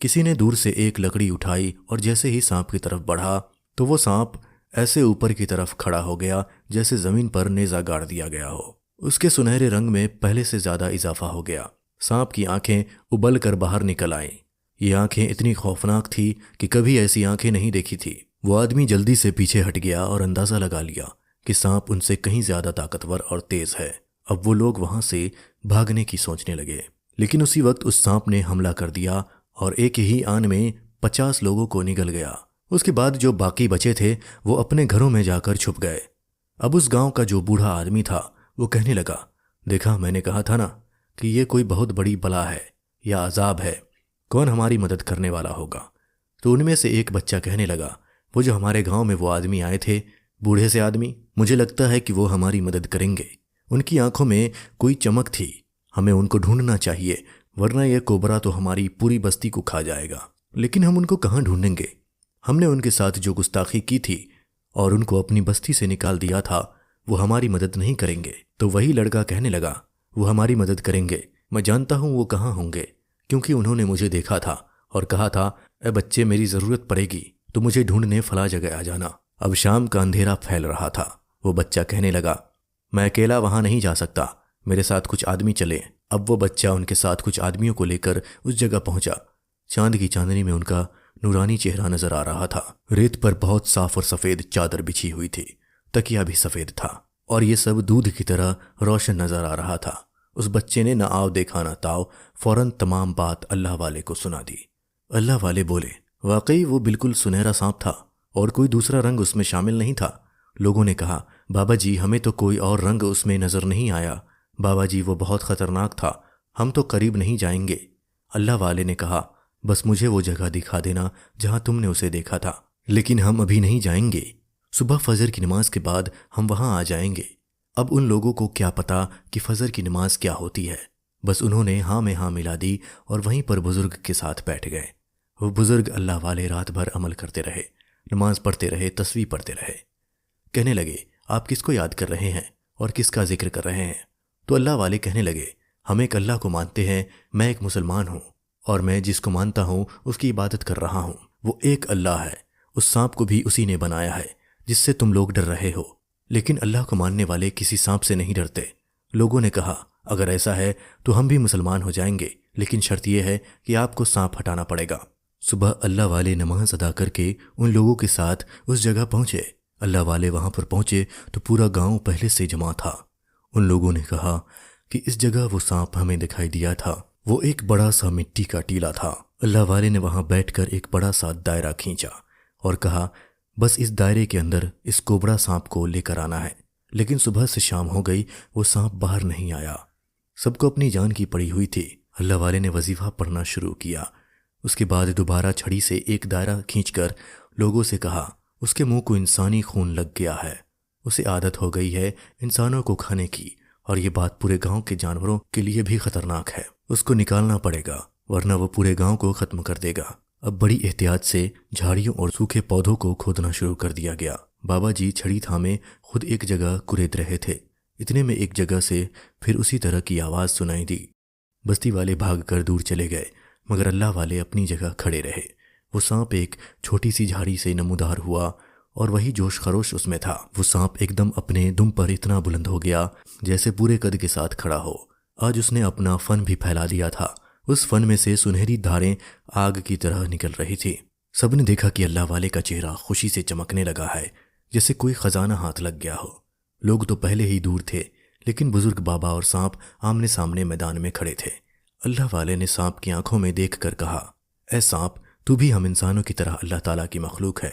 کسی نے دور سے ایک لکڑی اٹھائی اور جیسے ہی سانپ کی طرف بڑھا تو وہ سانپ ایسے اوپر کی طرف کھڑا ہو گیا جیسے زمین پر نیزہ گاڑ دیا گیا ہو۔ اس کے سنہرے رنگ میں پہلے سے زیادہ اضافہ ہو گیا۔ سانپ کی آنکھیں ابل کر باہر نکل آئیں۔ یہ آنکھیں اتنی خوفناک تھی کہ کبھی ایسی آنکھیں نہیں دیکھی تھی۔ وہ آدمی جلدی سے پیچھے ہٹ گیا اور اندازہ لگا لیا کہ سانپ ان سے کہیں زیادہ طاقتور اور تیز ہے۔ اب وہ لوگ وہاں سے بھاگنے کی سوچنے لگے، لیکن اسی وقت اس سانپ نے حملہ کر دیا اور ایک ہی آن میں 50 لوگوں کو نگل گیا۔ اس کے بعد جو باقی بچے تھے وہ اپنے گھروں میں جا کر چھپ گئے۔ اب اس گاؤں کا جو بوڑھا آدمی تھا وہ کہنے لگا، دیکھا میں نے کہا تھا نا کہ یہ کوئی بہت بڑی بلا ہے یا عذاب ہے، کون ہماری مدد کرنے والا ہوگا؟ تو ان میں سے ایک بچہ کہنے لگا، وہ جو ہمارے گاؤں میں وہ آدمی آئے تھے، بوڑھے سے آدمی، مجھے لگتا ہے کہ وہ ہماری مدد کریں گے۔ ان کی آنکھوں میں کوئی چمک تھی، ہمیں ان کو ڈھونڈنا چاہیے ورنہ یہ کوبرا تو ہماری پوری بستی کو کھا جائے گا۔ لیکن ہم ان کو کہاں ڈھونڈیں گے؟ ہم نے ان کے ساتھ جو گستاخی کی تھی اور ان کو اپنی بستی سے نکال دیا تھا وہ ہماری مدد نہیں کریں گے۔ تو وہی لڑکا کہنے لگا، وہ ہماری مدد کریں گے، میں جانتا ہوں وہ کہاں ہوں گے، کیونکہ انہوں نے مجھے دیکھا تھا اور کہا تھا، اے بچے میری ضرورت پڑے گی تو مجھے ڈھونڈنے فلاں جگہ آ جانا۔ اب شام کا اندھیرا پھیل رہا تھا۔ وہ بچہ کہنے لگا، میں اکیلا وہاں نہیں جا سکتا، میرے ساتھ کچھ آدمی چلیں۔ اب وہ بچہ ان کے ساتھ کچھ آدمیوں کو لے کر اس جگہ پہنچا۔ چاند کی چاندنی میں ان کا نورانی چہرہ نظر آ رہا تھا۔ ریت پر بہت صاف اور سفید چادر بچھی ہوئی تھی، تکیہ بھی سفید تھا اور یہ سب دودھ کی طرح روشن نظر آ رہا تھا۔ اس بچے نے نہ آؤ دیکھا نہ تاؤ، فوراً تمام بات اللہ والے کو سنا دی۔ اللہ والے بولے، واقعی وہ بالکل سنہرا سانپ تھا اور کوئی دوسرا رنگ اس میں شامل نہیں تھا۔ لوگوں نے کہا، بابا جی ہمیں تو کوئی اور رنگ اس میں نظر نہیں آیا، بابا جی وہ بہت خطرناک تھا، ہم تو قریب نہیں جائیں گے۔ اللہ والے نے کہا، بس مجھے وہ جگہ دکھا دینا جہاں تم نے اسے دیکھا تھا، لیکن ہم ابھی نہیں جائیں گے، صبح فجر کی نماز کے بعد ہم وہاں آ جائیں گے۔ اب ان لوگوں کو کیا پتا کہ فجر کی نماز کیا ہوتی ہے، بس انہوں نے ہاں میں ہاں ملا دی اور وہیں پر بزرگ کے ساتھ بیٹھ گئے۔ وہ بزرگ اللہ والے رات بھر عمل کرتے رہے، نماز پڑھتے رہے، تسبیح پڑھتے رہے۔ کہنے لگے، آپ کس کو یاد کر رہے ہیں اور کس کا ذکر کر رہے ہیں؟ تو اللہ والے کہنے لگے، ہم ایک اللہ کو مانتے ہیں، میں ایک مسلمان ہوں اور میں جس کو مانتا ہوں اس کی عبادت کر رہا ہوں، وہ ایک اللہ ہے۔ اس سانپ کو بھی اسی نے بنایا ہے جس سے تم لوگ ڈر رہے ہو، لیکن اللہ کو ماننے والے کسی سانپ سے نہیں ڈرتے۔ لوگوں نے کہا، اگر ایسا ہے تو ہم بھی مسلمان ہو جائیں گے، لیکن شرط یہ ہے کہ آپ کو سانپ ہٹانا پڑے گا۔ صبح اللہ والے نماز ادا کر کے ان لوگوں کے ساتھ اس جگہ پہنچے۔ اللہ والے وہاں پر پہنچے تو پورا گاؤں پہلے سے جمع تھا۔ ان لوگوں نے کہا کہ اس جگہ وہ سانپ ہمیں دکھائی دیا تھا، وہ ایک بڑا سا مٹی کا ٹیلا تھا۔ اللہ والے نے وہاں بیٹھ کر ایک بڑا سا دائرہ کھینچا اور کہا، بس اس دائرے کے اندر اس کوبرا سانپ کو لے کر آنا ہے۔ لیکن صبح سے شام ہو گئی، وہ سانپ باہر نہیں آیا۔ سب کو اپنی جان کی پڑی ہوئی تھی۔ اللہ والے نے وظیفہ پڑھنا شروع کیا۔ اس کے بعد دوبارہ چھڑی سے ایک دائرہ کھینچ کر لوگوں سے کہا، اس کے منہ کو انسانی خون لگ گیا ہے، اسے عادت ہو گئی ہے انسانوں کو کھانے کی، اور یہ بات پورے گاؤں کے جانوروں کے لیے بھی خطرناک ہے، اس کو نکالنا پڑے گا ورنہ وہ پورے گاؤں کو ختم کر دے گا۔ اب بڑی احتیاط سے جھاڑیوں اور سوکھے پودوں کو کھودنا شروع کر دیا گیا۔ بابا جی چھڑی تھامے خود ایک جگہ کورید رہے تھے۔ اتنے میں ایک جگہ سے پھر اسی طرح کی آواز سنائی دی۔ بستی والے بھاگ کر دور چلے گئے، مگر اللہ والے اپنی جگہ کھڑے رہے۔ وہ سانپ ایک چھوٹی سی جھاڑی سے نمودار ہوا اور وہی جوش خروش اس میں تھا۔ وہ سانپ ایک دم اپنے دم پر اتنا بلند ہو گیا جیسے پورے قد کے ساتھ کھڑا ہو۔ آج اس نے اپنا فن بھی پھیلا دیا تھا۔ اس فن میں سے سنہری دھاریں آگ کی طرح نکل رہی تھی۔ سب نے دیکھا کہ اللہ والے کا چہرہ خوشی سے چمکنے لگا ہے، جیسے کوئی خزانہ ہاتھ لگ گیا ہو۔ لوگ تو پہلے ہی دور تھے، لیکن بزرگ بابا اور سانپ آمنے سامنے میدان میں کھڑے تھے۔ اللہ والے نے سانپ کی آنکھوں میں دیکھ کر کہا، اے سانپ، تو بھی ہم انسانوں کی طرح اللہ تعالیٰ کی مخلوق ہے،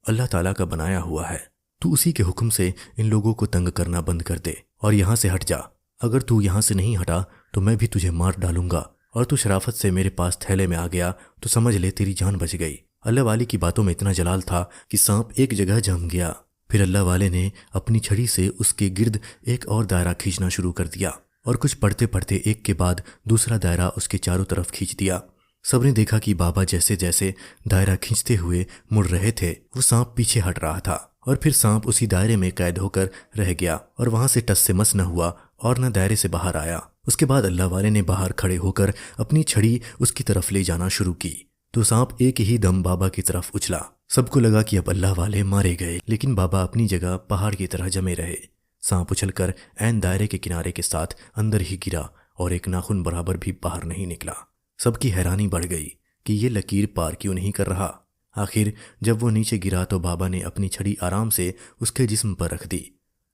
اللہ تعالیٰ کا بنایا ہوا ہے۔ تو اسی کے حکم سے ان لوگوں کو تنگ کرنا بند کر دے اور یہاں سے ہٹ جا۔ اگر تو یہاں سے نہیں ہٹا تو میں بھی تجھے مار ڈالوں گا، اور تو شرافت سے میرے پاس تھیلے میں آ گیا تو سمجھ لے تیری جان بچ گئی۔ اللہ والے کی باتوں میں اتنا جلال تھا کہ سانپ ایک جگہ جم گیا۔ پھر اللہ والے نے اپنی چھڑی سے اس کے گرد ایک اور دائرہ کھینچنا شروع کر دیا، اور کچھ پڑھتے پڑھتے ایک کے بعد دوسرا دائرہ اس کے چاروں طرف کھینچ دیا۔ سب نے دیکھا کہ بابا جیسے جیسے دائرہ کھینچتے ہوئے مڑ رہے تھے، وہ سانپ پیچھے ہٹ رہا تھا، اور پھر سانپ اسی دائرے میں قید ہو کر رہ گیا اور وہاں سے ٹس سے مس نہ ہوا اور نہ دائرے سے باہر آیا۔ اس کے بعد اللہ والے نے باہر کھڑے ہو کر اپنی چھڑی اس کی طرف لے جانا شروع کی۔ تو سانپ ایک ہی دم بابا کی طرف اچھلا۔ سب کو لگا کہ اب اللہ والے مارے گئے، لیکن بابا اپنی جگہ پہاڑ کی طرح جمے رہے۔ سانپ اچھل کر عین دائرے کے کنارے کے ساتھ اندر ہی گرا اور ایک ناخن برابر بھی باہر نہیں نکلا۔ سب کی حیرانی بڑھ گئی کہ یہ لکیر پار کیوں نہیں کر رہا۔ آخر جب وہ نیچے گرا تو بابا نے اپنی چھڑی آرام سے اس کے جسم پر رکھ دی۔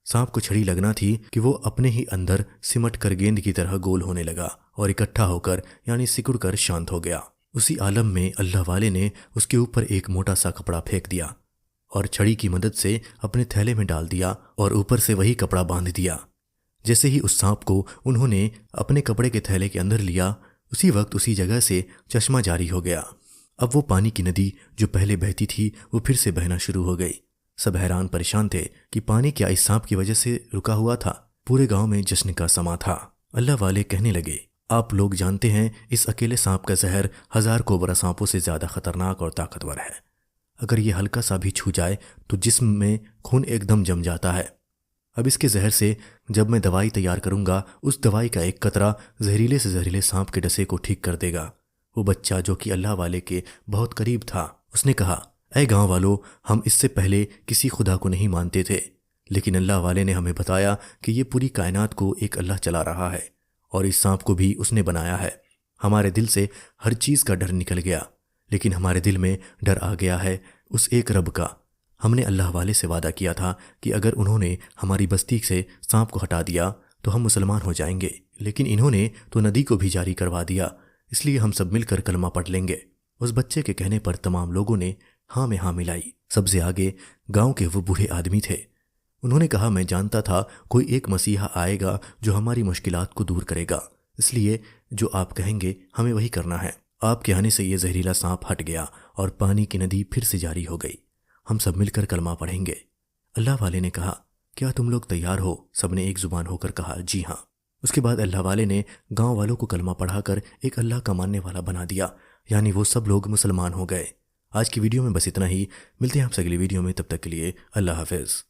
سانپ کو چھڑی لگنا تھی کہ وہ اپنے ہی اندر سمٹ کر گیند کی طرح گول ہونے لگا اور اکٹھا ہو کر یعنی سکڑ کر شانت ہو گیا۔ اسی عالم میں اللہ والے نے اس کے اوپر ایک موٹا سا کپڑا پھینک دیا اور چھڑی کی مدد سے اپنے تھیلے میں ڈال دیا اور اوپر سے وہی کپڑا باندھ دیا۔ جیسے ہی اس سانپ کو انہوں نے اپنے کپڑے کے تھیلے کے اندر لیا، اسی وقت اسی جگہ سے چشمہ جاری ہو گیا۔ اب وہ پانی کی ندی جو پہلے بہتی تھی وہ پھر سے بہنا شروع ہو گئی۔ سب حیران پریشان تھے کہ پانی کیا اس سانپ کی وجہ سے رکا ہوا تھا۔ پورے گاؤں میں جشن کا سما تھا۔ اللہ والے کہنے لگے، آپ لوگ جانتے ہیں اس اکیلے سانپ کا زہر 1000 کوبرا سانپوں سے زیادہ خطرناک اور طاقتور ہے۔ اگر یہ ہلکا سا بھی چھو جائے تو جسم میں خون ایک دم جم جاتا ہے۔ اب اس کے زہر سے جب میں دوائی تیار کروں گا، اس دوائی کا ایک قطرہ زہریلے سے زہریلے سانپ کے ڈسے کو ٹھیک کر دے گا۔ وہ بچہ جو کہ اللہ والے کے بہت قریب تھا، اس نے کہا، اے گاؤں والو، ہم اس سے پہلے کسی خدا کو نہیں مانتے تھے، لیکن اللہ والے نے ہمیں بتایا کہ یہ پوری کائنات کو ایک اللہ چلا رہا ہے اور اس سانپ کو بھی اس نے بنایا ہے۔ ہمارے دل سے ہر چیز کا ڈر نکل گیا، لیکن ہمارے دل میں ڈر آ گیا ہے اس ایک رب کا۔ ہم نے اللہ والے سے وعدہ کیا تھا کہ اگر انہوں نے ہماری بستی سے سانپ کو ہٹا دیا تو ہم مسلمان ہو جائیں گے، لیکن انہوں نے تو ندی کو بھی جاری کروا دیا، اس لیے ہم سب مل کر کلمہ پڑھ لیں گے۔ اس بچے کے کہنے پر تمام لوگوں نے ہاں میں ہاں ملائی۔ سب سے آگے گاؤں کے وہ بوڑھے آدمی تھے۔ انہوں نے کہا، میں جانتا تھا کوئی ایک مسیحا آئے گا جو ہماری مشکلات کو دور کرے گا، اس لیے جو آپ کہیں گے ہمیں وہی کرنا ہے۔ آپ کے آنے سے یہ زہریلا سانپ ہٹ گیا اور پانی کی ندی پھر سے جاری ہو گئی۔ ہم سب مل کر کلمہ پڑھیں گے۔ اللہ والے نے کہا، کیا تم لوگ تیار ہو؟ سب نے ایک زبان ہو کر کہا، جی ہاں۔ اس کے بعد اللہ والے نے گاؤں والوں کو کلمہ پڑھا کر ایک اللہ کا ماننے والا بنا دیا، یعنی وہ سب لوگ مسلمان ہو گئے۔ آج کی ویڈیو میں بس اتنا ہی، ملتے ہیں آپ سے اگلی ویڈیو میں، تب تک کے لیے اللہ حافظ۔